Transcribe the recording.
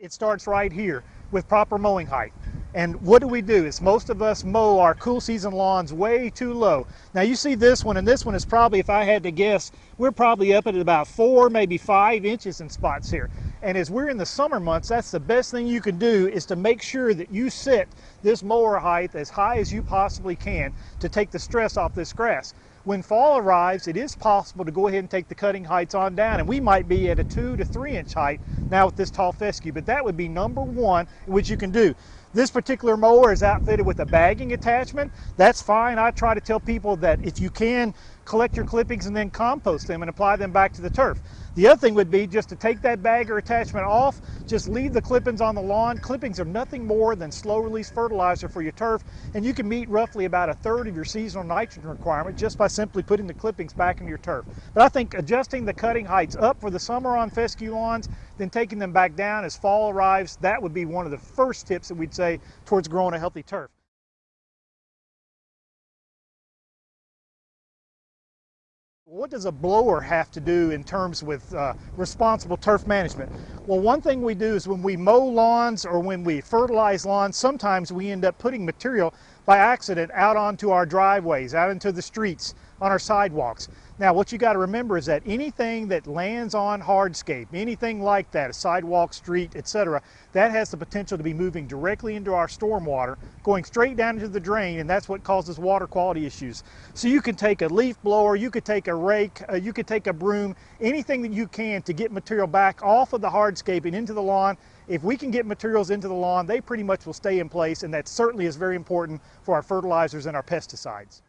It starts right here with proper mowing height. And what do? Is most of us mow our cool season lawns way too low. Now you see this one, and this one is probably, if I had to guess, we're probably up at about 4, maybe 5 inches in spots here. And as we're in the summer months, that's the best thing you can do, is to make sure that you set this mower height as high as you possibly can to take the stress off this grass. When fall arrives, it is possible to go ahead and take the cutting heights on down, and we might be at a 2 to 3 inch height now with this tall fescue, but that would be number one, which you can do. This particular mower is outfitted with a bagging attachment. That's fine. I try to tell people that if you can, collect your clippings and then compost them and apply them back to the turf. The other thing would be just to take that bagger attachment off, just leave the clippings on the lawn. Clippings are nothing more than slow release fertilizer for your turf, and you can meet roughly about 1/3 of your seasonal nitrogen requirement just by simply putting the clippings back into your turf. But I think adjusting the cutting heights up for the summer on fescue lawns, then taking them back down as fall arrives, that would be one of the first tips that we'd say towards growing a healthy turf. What does a blower have to do in terms with responsible turf management? Well, one thing we do is when we mow lawns or when we fertilize lawns, sometimes we end up putting material by accident out onto our driveways, out into the streets, on our sidewalks. Now, what you got to remember is that anything that lands on hardscape, anything like that, a sidewalk, street, etc., that has the potential to be moving directly into our stormwater, going straight down into the drain, and that's what causes water quality issues. So you can take a leaf blower, you could take a rake, you could take a broom, anything that you can to get material back off of the hardscape and into the lawn. If we can get materials into the lawn, they pretty much will stay in place, and that certainly is very important for our fertilizers and our pesticides.